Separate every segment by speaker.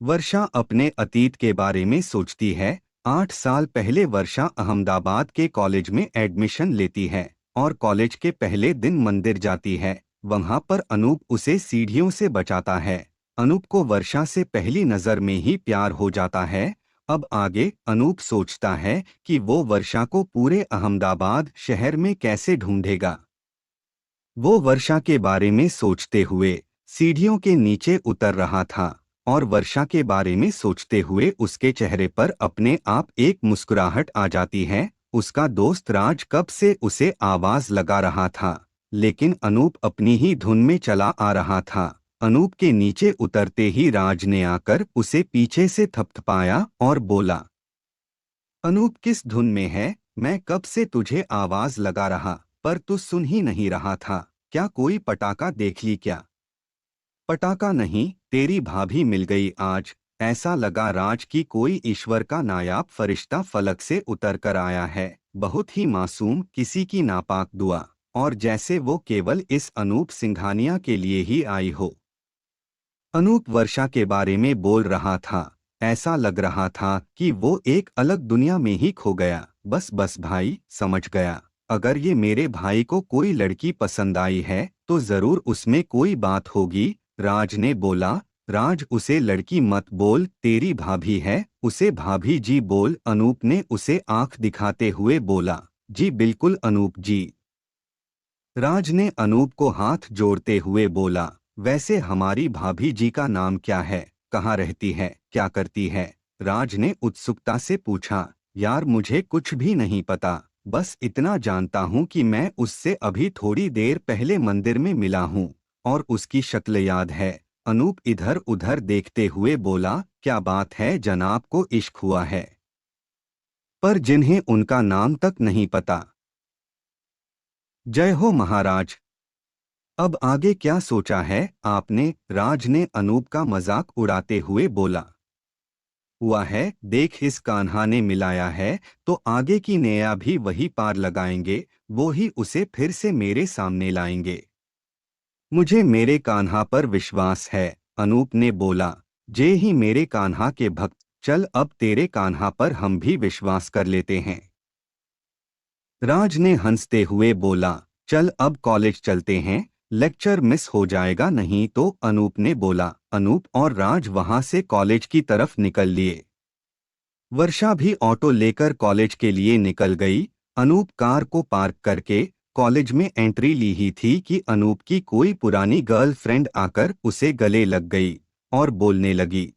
Speaker 1: वर्षा अपने अतीत के बारे में सोचती है। 8 साल पहले वर्षा अहमदाबाद के कॉलेज में एडमिशन लेती है और कॉलेज के पहले दिन मंदिर जाती है। वहां पर अनूप उसे सीढ़ियों से बचाता है। अनूप को वर्षा से पहली नजर में ही प्यार हो जाता है। अब आगे अनूप सोचता है कि वो वर्षा को पूरे अहमदाबाद शहर में कैसे ढूंढेगा। वो वर्षा के बारे में सोचते हुए सीढ़ियों के नीचे उतर रहा था और वर्षा के बारे में सोचते हुए उसके चेहरे पर अपने आप एक मुस्कुराहट आ जाती है। उसका दोस्त राज कब से उसे आवाज लगा रहा था, लेकिन अनूप अपनी ही धुन में चला आ रहा था। अनूप के नीचे उतरते ही राज ने आकर उसे पीछे से थपथपाया और बोला, अनूप किस धुन में है? मैं कब से तुझे आवाज लगा रहा, पर तू सुन ही नहीं रहा था। क्या कोई पटाखा देख ली क्या? पटाखा नहीं, तेरी भाभी मिल गई आज। ऐसा लगा राज की कोई ईश्वर का नायाब फरिश्ता फलक से उतर कर आया है। बहुत ही मासूम किसी की नापाक दुआ, और जैसे वो केवल इस अनूप सिंघानिया के लिए ही आई हो। अनूप वर्षा के बारे में बोल रहा था। ऐसा लग रहा था कि वो एक अलग दुनिया में ही खो गया। बस बस भाई, समझ गया। अगर ये मेरे भाई को कोई लड़की पसंद आई है तो जरूर उसमें कोई बात होगी, राज ने बोला। राज, उसे लड़की मत बोल, तेरी भाभी है, उसे भाभी जी बोल। अनूप ने उसे आंख दिखाते हुए बोला, जी बिल्कुल अनूप जी। राज ने अनूप को हाथ जोड़ते हुए बोला, वैसे हमारी भाभी जी का नाम क्या है, कहाँ रहती है, क्या करती है? राज ने उत्सुकता से पूछा। यार मुझे कुछ भी नहीं पता, बस इतना जानता हूँ कि मैं उससे अभी थोड़ी देर पहले मंदिर में मिला हूँ और उसकी शक्ल याद है। अनूप इधर उधर देखते हुए बोला, क्या बात है, जनाब को इश्क हुआ है? पर जिन्हें उनका नाम तक नहीं पता। जय हो महाराज। अब आगे क्या सोचा है आपने? राज ने अनूप का मजाक उड़ाते हुए बोला। हुआ है, देख इस कान्हा ने मिलाया है तो आगे की नया भी वही पार लगाएंगे, वो ही उसे फिर से मेरे सामने लाएंगे। मुझे मेरे कान्हा पर विश्वास है, अनूप ने बोला। जे ही मेरे कान्हा के भक्त, चल अब तेरे कान्हा पर हम भी विश्वास कर लेते हैं। राज ने हंसते हुए बोला, चल अब कॉलेज चलते हैं, लेक्चर मिस हो जाएगा नहीं तो। अनूप ने बोला। अनूप और राज वहां से कॉलेज की तरफ निकल लिए। वर्षा भी ऑटो लेकर कॉलेज के लिए निकल गई। अनूप कार को पार्क करके कॉलेज में एंट्री ली ही थी कि अनूप की कोई पुरानी गर्लफ्रेंड आकर उसे गले लग गई और बोलने लगी,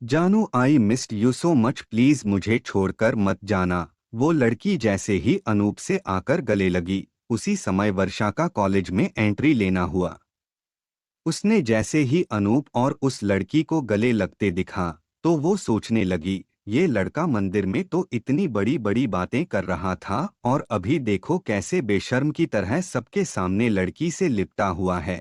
Speaker 1: जानू I missed you so much, please मुझे छोड़कर मत जाना। वो लड़की जैसे ही अनूप से आकर गले लगी, उसी समय वर्षा का कॉलेज में एंट्री लेना हुआ। उसने जैसे ही अनूप और उस लड़की को गले लगते दिखा तो वो सोचने लगी, ये लड़का मंदिर में तो इतनी बड़ी बड़ी बातें कर रहा था और अभी देखो कैसे बेशर्म की तरह सबके सामने लड़की से लिपटा हुआ है।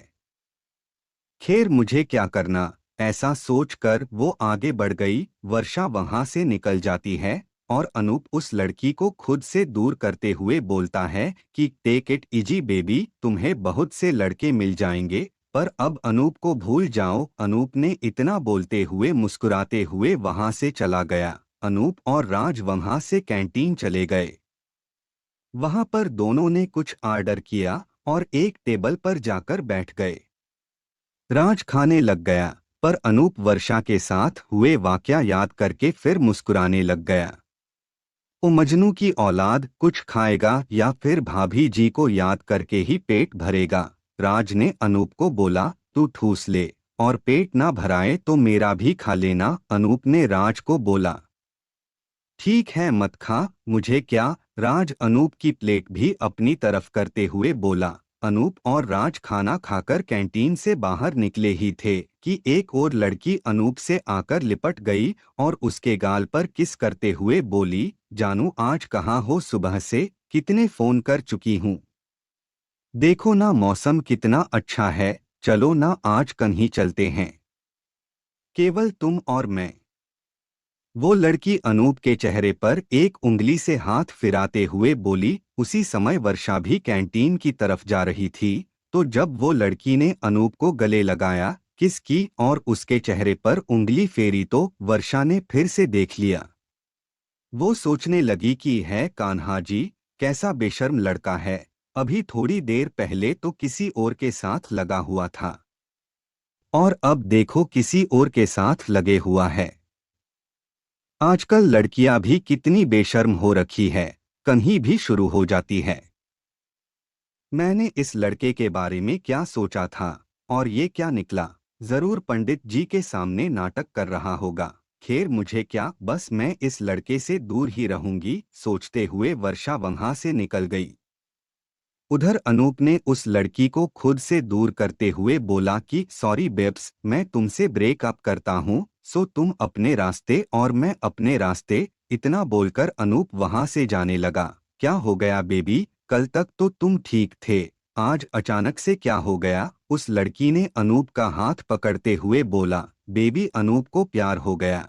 Speaker 1: खैर मुझे क्या करना, ऐसा सोचकर वो आगे बढ़ गई। वर्षा वहां से निकल जाती है और अनूप उस लड़की को खुद से दूर करते हुए बोलता है कि टेक इट इजी बेबी, तुम्हें बहुत से लड़के मिल जाएंगे, पर अब अनूप को भूल जाओ। अनूप ने इतना बोलते हुए मुस्कुराते हुए वहां से चला गया। अनूप और राज वहां से कैंटीन चले गए। वहां पर दोनों ने कुछ ऑर्डर किया और एक टेबल पर जाकर बैठ गए। राज खाने लग गया, पर अनूप वर्षा के साथ हुए वाकया याद करके फिर मुस्कुराने लग गया। ओ मजनू की औलाद, कुछ खाएगा या फिर भाभी जी को याद करके ही पेट भरेगा? राज ने अनूप को बोला, तू ठूस ले और पेट ना भराए तो मेरा भी खा लेना। अनूप ने राज को बोला, ठीक है मत खा, मुझे क्या? राज अनूप की प्लेट भी अपनी तरफ करते हुए बोला। अनूप और राज खाना खाकर कैंटीन से बाहर निकले ही थे कि एक और लड़की अनूप से आकर लिपट गई और उसके गाल पर किस करते हुए बोली, जानू आज कहाँ हो सुबह से, कितने फोन कर चुकी हूँ। देखो ना मौसम कितना अच्छा है, चलो ना आज कहीं चलते हैं, केवल तुम और मैं। वो लड़की अनूप के चेहरे पर एक उंगली से हाथ फिराते हुए बोली। उसी समय वर्षा भी कैंटीन की तरफ जा रही थी, तो जब वो लड़की ने अनूप को गले लगाया किस की और उसके चेहरे पर उंगली फेरी तो वर्षा ने फिर से देख लिया। वो सोचने लगी कि है कान्हा जी, कैसा बेशर्म लड़का है, अभी थोड़ी देर पहले तो किसी और के साथ लगा हुआ था और अब देखो किसी और के साथ लगे हुआ है। आजकल लड़कियां भी कितनी बेशर्म हो रखी है, कहीं भी शुरू हो जाती है। मैंने इस लड़के के बारे में क्या सोचा था और ये क्या निकला। जरूर पंडित जी के सामने नाटक कर रहा होगा। खैर मुझे क्या, बस मैं इस लड़के से दूर ही रहूंगी, सोचते हुए वर्षा वहां से निकल गई। उधर अनूप ने उस लड़की को खुद से दूर करते हुए बोला कि सॉरी बेब्स, मैं तुमसे ब्रेकअप करता हूँ, सो तुम अपने रास्ते और मैं अपने रास्ते। इतना बोलकर अनूप वहां से जाने लगा। क्या हो गया बेबी, कल तक तो तुम ठीक थे, आज अचानक से क्या हो गया? उस लड़की ने अनूप का हाथ पकड़ते हुए बोला। बेबी, अनूप को प्यार हो गया।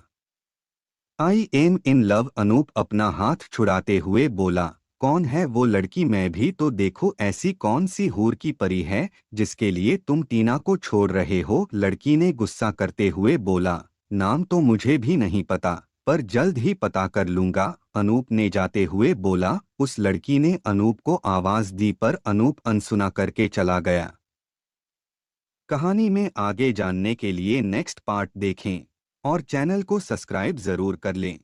Speaker 1: I am in love, Anoop अपना हाथ छुड़ाते हुए बोला। कौन है वो लड़की? मैं भी तो देखो, ऐसी कौन सी हूर की परी है जिसके लिए तुम टीना को छोड़ रहे हो? लड़की ने गुस्सा करते हुए बोला। नाम तो मुझे भी नहीं पता, पर जल्द ही पता कर लूंगा, अनूप ने जाते हुए बोला। उस लड़की ने अनूप को आवाज दी पर अनूप अनसुना करके चला गया। कहानी में आगे जानने के लिए नेक्स्ट पार्ट देखें और चैनल को सब्सक्राइब जरूर कर लें।